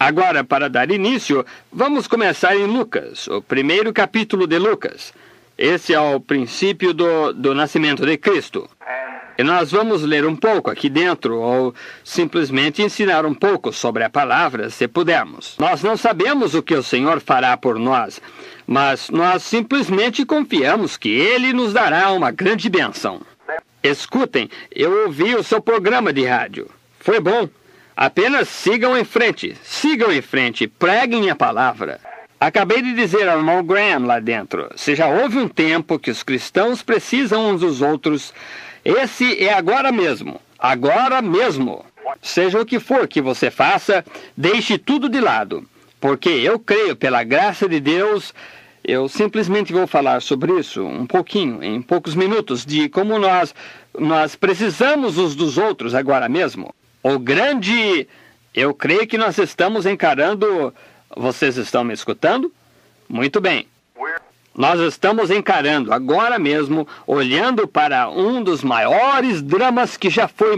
Agora, para dar início, vamos começar em Lucas, o primeiro capítulo de Lucas. Esse é o princípio do nascimento de Cristo. E nós vamos ler um pouco aqui dentro, ou simplesmente ensinar um pouco sobre a palavra, se pudermos. Nós não sabemos o que o Senhor fará por nós, mas nós simplesmente confiamos que Ele nos dará uma grande bênção. Escutem, eu ouvi o seu programa de rádio. Foi bom. Apenas sigam em frente, preguem a palavra. Acabei de dizer ao irmão Graham lá dentro, se já houve um tempo que os cristãos precisam uns dos outros, esse é agora mesmo. Seja o que for que você faça, deixe tudo de lado, porque eu creio pela graça de Deus. Eu simplesmente vou falar sobre isso um pouquinho, em poucos minutos, de como nós precisamos uns dos outros agora mesmo. Eu creio que nós estamos encarando... Vocês estão me escutando? Muito bem. Nós estamos encarando agora mesmo, olhando para um dos maiores dramas que já foi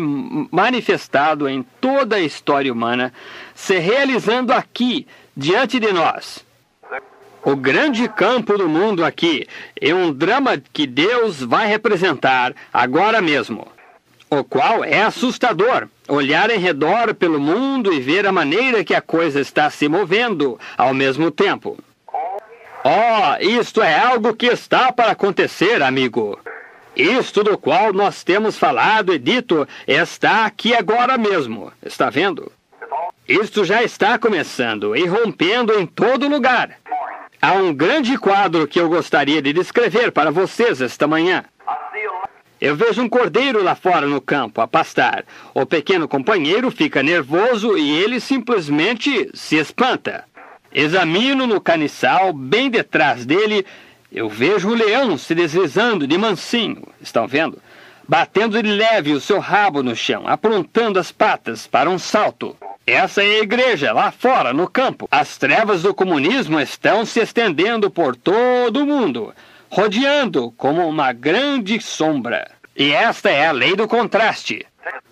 manifestado em toda a história humana, se realizando aqui, diante de nós. O grande campo do mundo aqui é um drama que Deus vai representar agora mesmo, o qual é assustador. Olhar em redor pelo mundo e ver a maneira que a coisa está se movendo ao mesmo tempo. Isto é algo que está para acontecer, amigo. Isto do qual nós temos falado e dito está aqui agora mesmo. Está vendo? Isto já está começando e rompendo em todo lugar. Há um grande quadro que eu gostaria de descrever para vocês esta manhã. Eu vejo um cordeiro lá fora no campo a pastar. O pequeno companheiro fica nervoso e ele simplesmente se espanta. Examino no caniçal, bem detrás dele, eu vejo o leão se deslizando de mansinho. Estão vendo? Batendo de leve o seu rabo no chão, aprontando as patas para um salto. Essa é a igreja, lá fora, no campo. As trevas do comunismo estão se estendendo por todo o mundo, rodeando como uma grande sombra. E esta é a lei do contraste.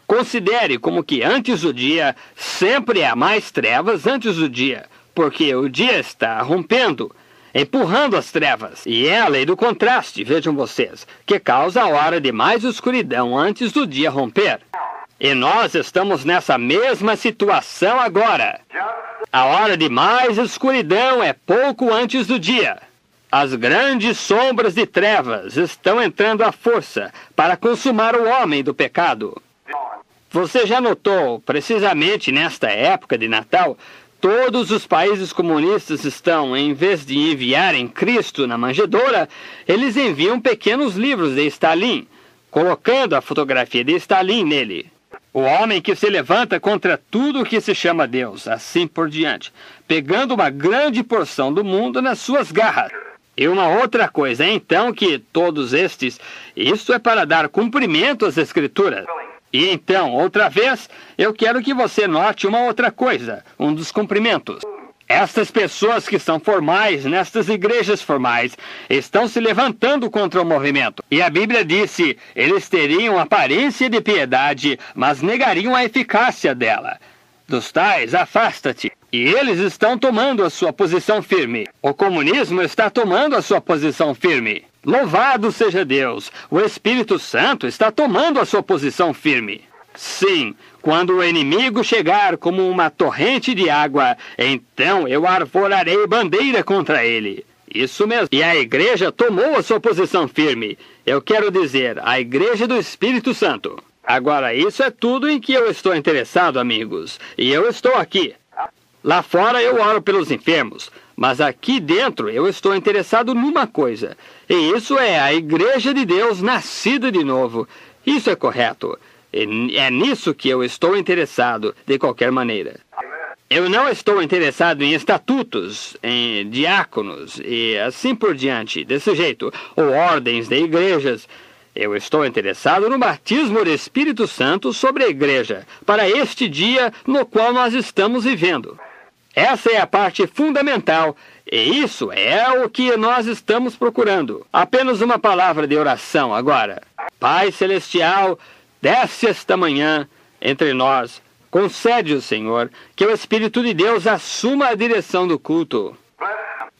Considere como que antes do dia, sempre há mais trevas antes do dia, porque o dia está rompendo, empurrando as trevas. E é a lei do contraste, vejam vocês, que causa a hora de mais escuridão antes do dia romper. E nós estamos nessa mesma situação agora. A hora de mais escuridão é pouco antes do dia. As grandes sombras de trevas estão entrando à força para consumar o homem do pecado. Você já notou, precisamente nesta época de Natal, todos os países comunistas estão, em vez de enviarem Cristo na manjedoura, eles enviam pequenos livros de Stalin, colocando a fotografia de Stalin nele. O homem que se levanta contra tudo o que se chama Deus, assim por diante, pegando uma grande porção do mundo nas suas garras. E uma outra coisa, então, que todos estes, isso é para dar cumprimento às Escrituras. E então, outra vez, eu quero que você note uma outra coisa, um dos cumprimentos. Estas pessoas que são formais, nestas igrejas formais, estão se levantando contra o movimento. E a Bíblia disse, eles teriam aparência de piedade, mas negariam a eficácia dela. Dos tais, afasta-te. E eles estão tomando a sua posição firme. O comunismo está tomando a sua posição firme. Louvado seja Deus! O Espírito Santo está tomando a sua posição firme. Sim, quando o inimigo chegar como uma torrente de água, então eu arvorarei bandeira contra ele. Isso mesmo. E a igreja tomou a sua posição firme. Eu quero dizer, a igreja do Espírito Santo. Agora, isso é tudo em que eu estou interessado, amigos. E eu estou aqui. Lá fora eu oro pelos enfermos, mas aqui dentro eu estou interessado numa coisa. E isso é a igreja de Deus nascida de novo. Isso é correto. E é nisso que eu estou interessado, de qualquer maneira. Eu não estou interessado em estatutos, em diáconos e assim por diante, desse jeito, ou ordens de igrejas. Eu estou interessado no batismo do Espírito Santo sobre a igreja, para este dia no qual nós estamos vivendo. Essa é a parte fundamental, e isso é o que nós estamos procurando. Apenas uma palavra de oração agora. Pai Celestial, desce esta manhã entre nós, Concede-o, Senhor, que o Espírito de Deus assuma a direção do culto.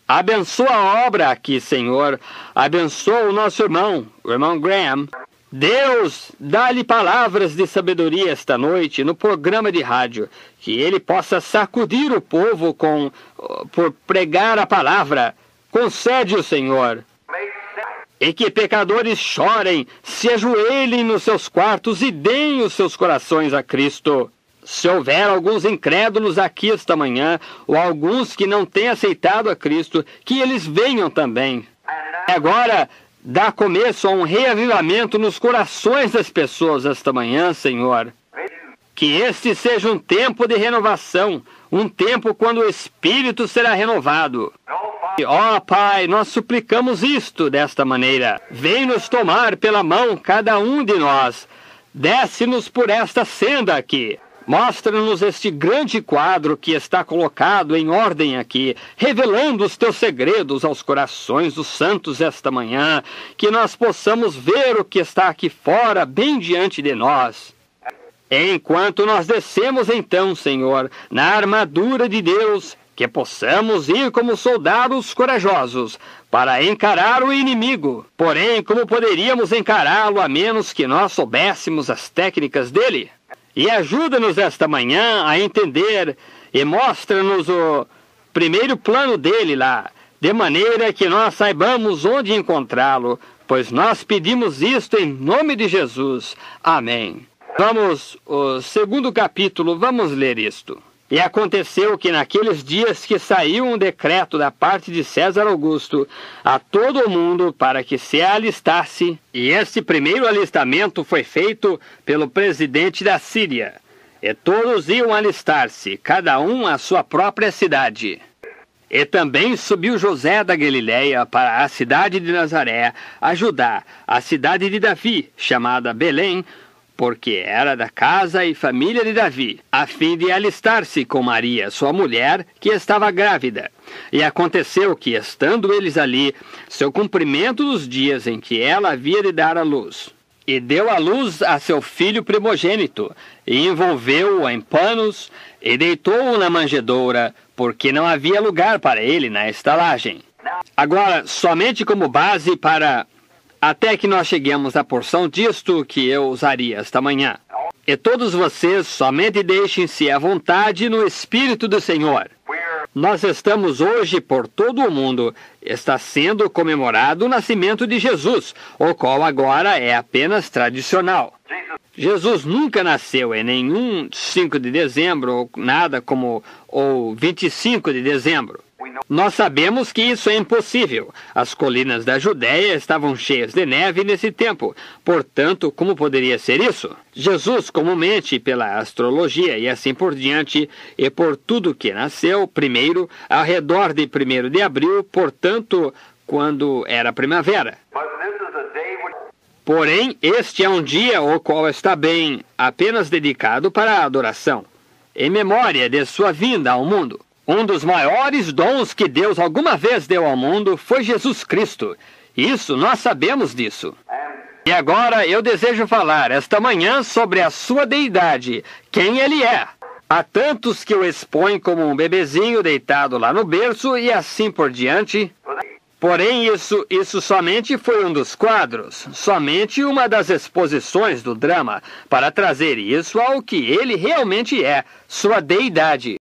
Abençoa a obra aqui, Senhor. Abençoa o nosso irmão, o irmão Graham. Deus, dá-lhe palavras de sabedoria esta noite no programa de rádio, que ele possa sacudir o povo por pregar a palavra. Concede-o, Senhor. E que pecadores chorem, se ajoelhem nos seus quartos e deem os seus corações a Cristo. Se houver alguns incrédulos aqui esta manhã, ou alguns que não têm aceitado a Cristo, que eles venham também. Agora, dá começo a um reavivamento nos corações das pessoas esta manhã, Senhor. Que este seja um tempo de renovação, um tempo quando o Espírito será renovado. Ó Pai, nós suplicamos isto desta maneira. Vem nos tomar pela mão cada um de nós. Desce-nos por esta senda aqui. Mostra-nos este grande quadro que está colocado em ordem aqui, revelando os teus segredos aos corações dos santos esta manhã, que nós possamos ver o que está aqui fora, bem diante de nós. Enquanto nós descemos então, Senhor, na armadura de Deus, que possamos ir como soldados corajosos para encarar o inimigo. Porém, como poderíamos encará-lo a menos que nós soubéssemos as técnicas dele? E ajuda-nos esta manhã a entender e mostra-nos o primeiro plano dele lá, de maneira que nós saibamos onde encontrá-lo, pois nós pedimos isto em nome de Jesus. Amém. Vamos, o segundo capítulo, vamos ler isto. E aconteceu que naqueles dias que saiu um decreto da parte de César Augusto a todo o mundo para que se alistasse, e este primeiro alistamento foi feito pelo presidente da Síria, e todos iam alistar-se, cada um à sua própria cidade. E também subiu José da Galileia para a cidade de Nazaré, a Judá, a cidade de Davi, chamada Belém, porque era da casa e família de Davi, a fim de alistar-se com Maria, sua mulher, que estava grávida. E aconteceu que, estando eles ali, seu cumprimento dos dias em que ela havia de dar à luz. E deu à luz a seu filho primogênito, e envolveu-o em panos, e deitou-o na manjedoura, porque não havia lugar para ele na estalagem. Agora, somente como base para... até que nós cheguemos à porção disto que eu usaria esta manhã. E todos vocês somente deixem-se à vontade no Espírito do Senhor. Nós estamos hoje por todo o mundo. Está sendo comemorado o nascimento de Jesus, o qual agora é apenas tradicional. Jesus nunca nasceu em nenhum 5 de dezembro, ou nada como o 25 de dezembro. Nós sabemos que isso é impossível. As colinas da Judéia estavam cheias de neve nesse tempo. Portanto, como poderia ser isso? Jesus, comumente pela astrologia e assim por diante, e por tudo que nasceu, primeiro, ao redor de 1º de abril, portanto, quando era primavera. Porém, este é um dia o qual está bem apenas dedicado para a adoração, em memória de sua vinda ao mundo. Um dos maiores dons que Deus alguma vez deu ao mundo foi Jesus Cristo. Isso, nós sabemos disso. E agora eu desejo falar esta manhã sobre a sua deidade, quem ele é. Há tantos que o expõem como um bebezinho deitado lá no berço e assim por diante. Porém, isso somente foi um dos quadros, somente uma das exposições do drama, para trazer isso ao que ele realmente é, sua deidade.